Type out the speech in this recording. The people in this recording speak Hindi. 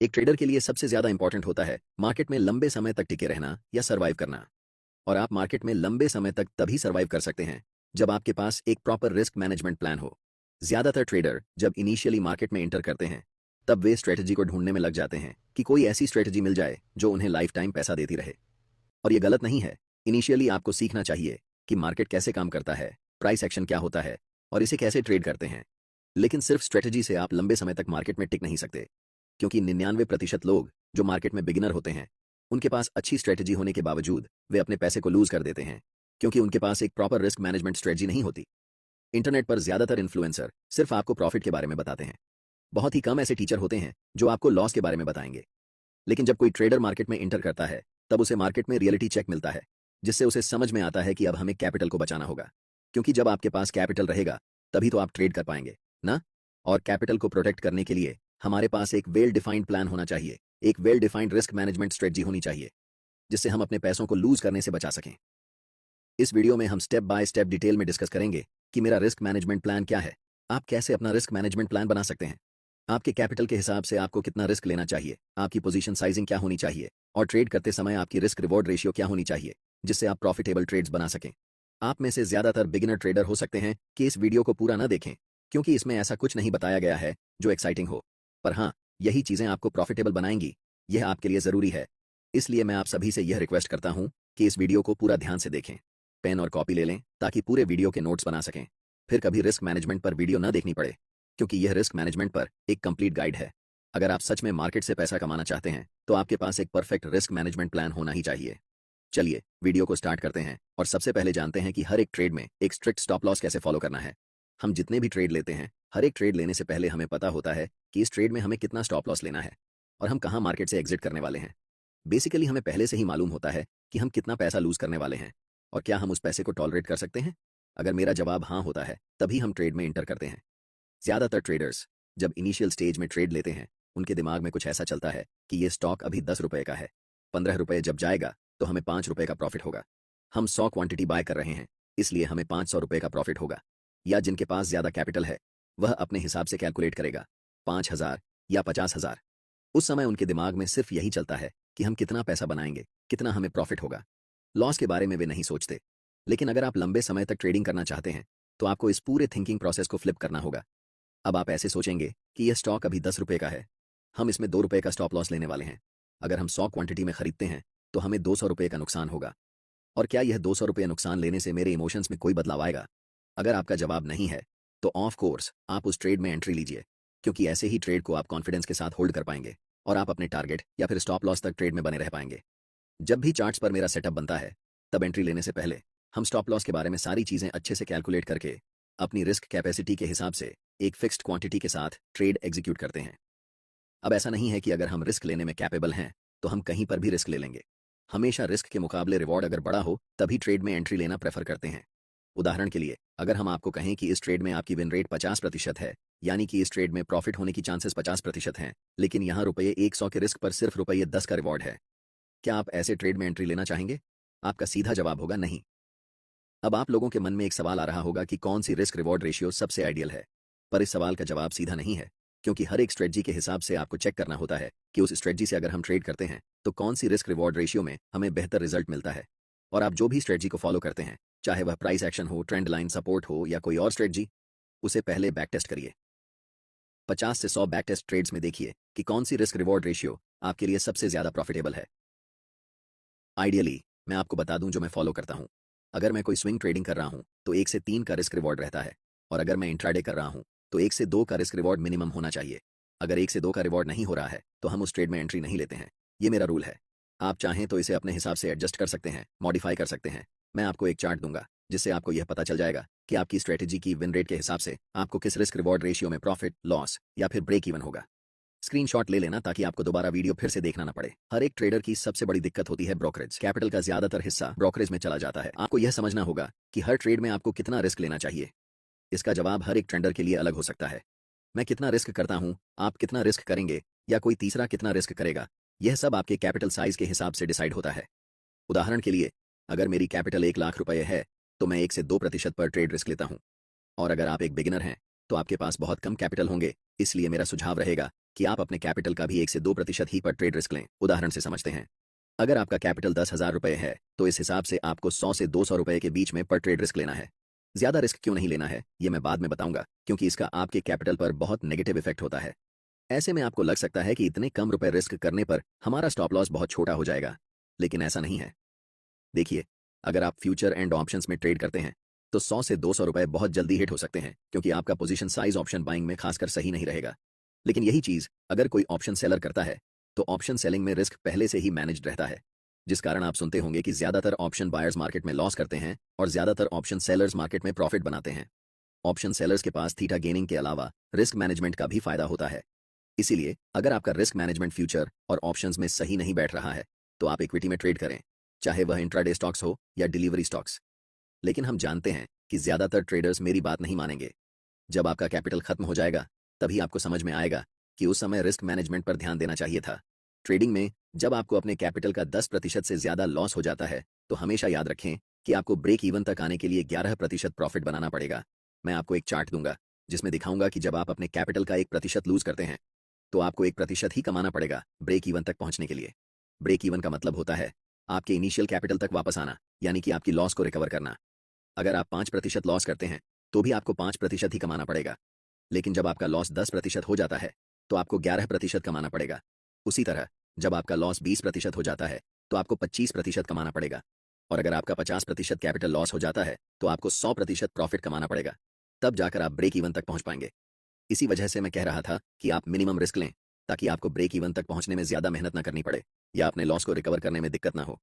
एक ट्रेडर के लिए सबसे ज्यादा इंपॉर्टेंट होता है मार्केट में लंबे समय तक टिके रहना या सर्वाइव करना। और आप मार्केट में लंबे समय तक तभी सर्वाइव कर सकते हैं जब आपके पास एक प्रॉपर रिस्क मैनेजमेंट प्लान हो। ज्यादातर ट्रेडर जब इनिशियली मार्केट में एंटर करते हैं तब वे स्ट्रेटजी को ढूंढने में लग जाते हैं कि कोई ऐसी स्ट्रेटजी मिल जाए जो उन्हें लाइफ टाइम पैसा देती रहे। और ये गलत नहीं है। इनिशियली आपको सीखना चाहिए कि मार्केट कैसे काम करता है, प्राइस एक्शन क्या होता है और इसे कैसे ट्रेड करते हैं। लेकिन सिर्फ स्ट्रेटजी से आप लंबे समय तक मार्केट में टिक नहीं सकते, क्योंकि 99% लोग जो मार्केट में बिगिनर होते हैं उनके पास अच्छी स्ट्रेटजी होने के बावजूद वे अपने पैसे को लूज कर देते हैं, क्योंकि उनके पास एक प्रॉपर रिस्क मैनेजमेंट स्ट्रेटजी नहीं होती। इंटरनेट पर ज्यादातर इन्फ्लुएंसर सिर्फ आपको प्रॉफिट के बारे में बताते हैं। बहुत ही कम ऐसे टीचर होते हैं जो आपको लॉस के बारे में बताएंगे। लेकिन जब कोई ट्रेडर मार्केट में इंटर करता है तब उसे मार्केट में रियलिटी चेक मिलता है, जिससे उसे समझ में आता है कि अब हमें कैपिटल को बचाना होगा। क्योंकि जब आपके पास कैपिटल रहेगा तभी तो आप ट्रेड कर पाएंगे ना। और कैपिटल को प्रोटेक्ट करने के लिए हमारे पास एक वेल डिफाइंड प्लान होना चाहिए, एक well defined risk management strategy होनी चाहिए, जिससे हम अपने पैसों को लूज करने से बचा सकें। इस वीडियो में हम स्टेप बाय स्टेप डिटेल में डिस्कस करेंगे कि मेरा रिस्क मैनेजमेंट प्लान क्या है, आप कैसे अपना रिस्क मैनेजमेंट प्लान बना सकते हैं, आपके कैपिटल के हिसाब से आपको कितना रिस्क लेना चाहिए, आपकी पोजीशन साइजिंग क्या होनी चाहिए और ट्रेड करते समय आपकी रिस्क रिवॉर्ड रेशियो क्या होनी चाहिए, जिससे आप प्रॉफिटेबल ट्रेड्स बना सकें। आप में से ज्यादातर बिगिनर ट्रेडर हो सकते हैं कि इस वीडियो को पूरा न देखें, क्योंकि इसमें ऐसा कुछ नहीं बताया गया है जो एक्साइटिंग हो। पर हाँ, यही चीजें आपको प्रॉफिटेबल बनाएंगी, यह आपके लिए जरूरी है। इसलिए मैं आप सभी से यह रिक्वेस्ट करता हूं कि इस वीडियो को पूरा ध्यान से देखें, पेन और कॉपी ले लें ताकि पूरे वीडियो के नोट्स बना सकें। फिर कभी रिस्क मैनेजमेंट पर वीडियो न देखनी पड़े, क्योंकि यह रिस्क मैनेजमेंट पर एक कंप्लीट गाइड है। अगर आप सच में मार्केट से पैसा कमाना चाहते हैं तो आपके पास एक परफेक्ट रिस्क मैनेजमेंट प्लान होना ही चाहिए। चलिए वीडियो को स्टार्ट करते हैं और सबसे पहले जानते हैं कि हर एक ट्रेड में एक स्ट्रिक्ट स्टॉप लॉस कैसे फॉलो करना है। हम जितने भी ट्रेड लेते हैं, हर एक ट्रेड लेने से पहले हमें पता होता है कि इस ट्रेड में हमें कितना स्टॉप लॉस लेना है और हम कहाँ मार्केट से एग्जिट करने वाले हैं। बेसिकली हमें पहले से ही मालूम होता है कि हम कितना पैसा लूज करने वाले हैं और क्या हम उस पैसे को टॉलरेट कर सकते हैं। अगर मेरा जवाब हाँ होता है तभी हम ट्रेड में इंटर करते हैं। ज्यादातर ट्रेडर्स जब इनिशियल स्टेज में ट्रेड लेते हैं उनके दिमाग में कुछ ऐसा चलता है कि ये स्टॉक अभी 10 रुपए का है, 15 रुपए जब जाएगा तो हमें 5 रुपए का प्रॉफिट होगा। हम 100 क्वांटिटी बाय कर रहे हैं, इसलिए हमें 500 रुपए का प्रॉफिट होगा। या जिनके पास ज्यादा कैपिटल है वह अपने हिसाब से कैलकुलेट करेगा, 5,000 या 50,000। उस समय उनके दिमाग में सिर्फ यही चलता है कि हम कितना पैसा बनाएंगे, कितना हमें प्रॉफिट होगा। लॉस के बारे में वे नहीं सोचते। लेकिन अगर आप लंबे समय तक ट्रेडिंग करना चाहते हैं तो आपको इस पूरे थिंकिंग प्रोसेस को फ्लिप करना होगा। अब आप ऐसे सोचेंगे कि यह स्टॉक अभी 10 रुपए का है, हम इसमें 2 रुपए का स्टॉप लॉस लेने वाले हैं। अगर हम 100 क्वांटिटी में खरीदते हैं तो हमें 200 रुपए का नुकसान होगा। और क्या यह 200 रुपये नुकसान लेने से मेरे इमोशंस में कोई बदलाव आएगा? अगर आपका जवाब नहीं है तो ऑफ कोर्स आप उस ट्रेड में एंट्री लीजिए, क्योंकि ऐसे ही ट्रेड को आप कॉन्फिडेंस के साथ होल्ड कर पाएंगे और आप अपने टारगेट या फिर स्टॉप लॉस तक ट्रेड में बने रह पाएंगे। जब भी चार्ट्स पर मेरा सेटअप बनता है तब एंट्री लेने से पहले हम स्टॉप लॉस के बारे में सारी चीजें अच्छे से कैलकुलेट करके अपनी रिस्क कैपेसिटी के हिसाब से एक फिक्स्ड क्वांटिटी के साथ ट्रेड एग्जीक्यूट करते हैं। अब ऐसा नहीं है कि अगर हम रिस्क लेने में कैपेबल हैं तो हम कहीं पर भी रिस्क ले लेंगे। हमेशा रिस्क के मुकाबले रिवॉर्ड अगर बड़ा हो तभी ट्रेड में एंट्री लेना प्रेफर करते हैं। उदाहरण के लिए अगर हम आपको कहें कि इस ट्रेड में आपकी विन रेट 50% है, यानी कि इस ट्रेड में प्रॉफिट होने की चांसेस 50% हैं, लेकिन यहाँ रुपये 100 के रिस्क पर सिर्फ रुपये 10 का रिवॉर्ड है, क्या आप ऐसे ट्रेड में एंट्री लेना चाहेंगे? आपका सीधा जवाब होगा नहीं। अब आप लोगों के मन में एक सवाल आ रहा होगा कि कौन सी रिस्क रिवॉर्ड रेशियो सबसे आइडियल है। पर इस सवाल का जवाब सीधा नहीं है, क्योंकि हर एक स्ट्रेटजी के हिसाब से आपको चेक करना होता है कि उस स्ट्रेटजी से अगर हम ट्रेड करते हैं तो कौन सी रिस्क रिवॉर्ड रेशियो में हमें बेहतर रिजल्ट मिलता है। और आप जो भी स्ट्रेटजी को फॉलो करते हैं, चाहे वह प्राइस एक्शन हो, ट्रेंड लाइन सपोर्ट हो या कोई और स्ट्रेटजी, उसे पहले बैक टेस्ट करिए। 50 से 100 बैक टेस्ट ट्रेड्स में देखिए कि कौन सी रिस्क रिवॉर्ड रेशियो आपके लिए सबसे ज्यादा प्रॉफिटेबल है। आइडियली मैं आपको बता दूं जो मैं फॉलो करता हूं। अगर मैं कोई स्विंग ट्रेडिंग कर रहा हूं तो 1 से 3 का रिस्क रिवॉर्ड रहता है, और अगर मैं इंट्राडे कर रहा हूं तो 1 से 2 का रिस्क रिवॉर्ड मिनिमम होना चाहिए। अगर 1 से 2 का रिवॉर्ड नहीं हो रहा है तो हम उस ट्रेड में एंट्री नहीं लेते हैं। ये मेरा रूल है। आप चाहें तो इसे अपने हिसाब से एडजस्ट कर सकते हैं, मॉडिफाई कर सकते हैं। मैं आपको एक चार्ट दूंगा जिससे आपको यह पता चल जाएगा कि आपकी स्ट्रेटजी की विन रेट के हिसाब से आपको किस रिस्क रिवॉर्ड रेशियो में प्रॉफिट, लॉस या फिर ब्रेक इवन होगा। स्क्रीनशॉट ले लेना ताकि आपको दोबारा वीडियो फिर से देखना ना पड़े। हर एक ट्रेडर की सबसे बड़ी दिक्कत होती है ब्रोकरेज। कैपिटल का ज्यादातर हिस्सा ब्रोकरेज में चला जाता है। आपको यह समझना होगा कि हर ट्रेड में आपको कितना रिस्क लेना चाहिए। इसका जवाब हर एक ट्रेडर के लिए अलग हो सकता है। मैं कितना रिस्क करता हूं, आप कितना रिस्क करेंगे या कोई तीसरा कितना रिस्क करेगा, यह सब आपके कैपिटल साइज के हिसाब से डिसाइड होता है। उदाहरण के लिए अगर मेरी कैपिटल 1 लाख रुपए है तो मैं 1 से 2% पर ट्रेड रिस्क लेता हूं। और अगर आप एक बिगिनर हैं तो आपके पास बहुत कम कैपिटल होंगे, इसलिए मेरा सुझाव रहेगा कि आप अपने कैपिटल का भी 1 से 2% ही पर ट्रेड रिस्क लें। उदाहरण से समझते हैं। अगर आपका कैपिटल 10,000 रुपये है तो इस हिसाब से आपको 100 से 200 रुपये के बीच में पर ट्रेड रिस्क लेना है। ज्यादा रिस्क क्यों नहीं लेना है ये मैं बाद में बताऊंगा, क्योंकि इसका आपके कैपिटल पर बहुत नेगेटिव इफेक्ट होता है। ऐसे में आपको लग सकता है कि इतने कम रुपए रिस्क करने पर हमारा स्टॉप लॉस बहुत छोटा हो जाएगा, लेकिन ऐसा नहीं है। देखिए, अगर आप फ्यूचर एंड ऑप्शंस में ट्रेड करते हैं तो 100 से 200 रुपए बहुत जल्दी हिट हो सकते हैं, क्योंकि आपका पोजीशन साइज ऑप्शन बाइंग में खासकर सही नहीं रहेगा। लेकिन यही चीज अगर कोई ऑप्शन सेलर करता है तो ऑप्शन सेलिंग में रिस्क पहले से ही मैनेज्ड रहता है, जिस कारण आप सुनते होंगे कि ज्यादातर ऑप्शन बायर्स मार्केट में लॉस करते हैं और ज्यादातर ऑप्शन सेलर्स मार्केट में प्रॉफिट बनाते हैं। ऑप्शन सेलर्स के पास थीटा गेनिंग के अलावा रिस्क मैनेजमेंट का भी फायदा होता है। इसीलिए अगर आपका रिस्क मैनेजमेंट फ्यूचर और ऑप्शंस में सही नहीं बैठ रहा है तो आप इक्विटी में ट्रेड करें, चाहे वह इंट्राडे स्टॉक्स हो या डिलीवरी स्टॉक्स। लेकिन हम जानते हैं कि ज्यादातर ट्रेडर्स मेरी बात नहीं मानेंगे। जब आपका कैपिटल खत्म हो जाएगा तभी आपको समझ में आएगा कि उस समय रिस्क मैनेजमेंट पर ध्यान देना चाहिए था। ट्रेडिंग में जब आपको अपने कैपिटल का 10% से ज्यादा लॉस हो जाता है तो हमेशा याद रखें कि आपको ब्रेक इवन तक आने के लिए 11% प्रॉफिट बनाना पड़ेगा। मैं आपको एक चार्ट दूंगा जिसमें दिखाऊंगा कि जब आप अपने कैपिटल का 1% लूज करते हैं तो आपको 1% ही कमाना पड़ेगा ब्रेक इवन तक पहुंचने के लिए। ब्रेक इवन का मतलब होता है आपके इनिशियल कैपिटल तक वापस आना, यानी कि आपकी लॉस को रिकवर करना। अगर आप 5% लॉस करते हैं तो भी आपको 5% ही कमाना पड़ेगा, लेकिन जब आपका लॉस 10% हो जाता है तो आपको 11% कमाना पड़ेगा। उसी तरह जब आपका लॉस 20% हो जाता है तो आपको 25% कमाना पड़ेगा, और अगर आपका 50% कैपिटल लॉस हो जाता है तो आपको 100% प्रॉफिट कमाना पड़ेगा। तब जाकर आप ब्रेक इवन तक पहुंच पाएंगे। इसी वजह से मैं कह रहा था कि आप मिनिमम रिस्क लें ताकि आपको ब्रेक इवन तक पहुंचने में ज्यादा मेहनत न करनी पड़े या अपने लॉस को रिकवर करने में दिक्कत ना हो।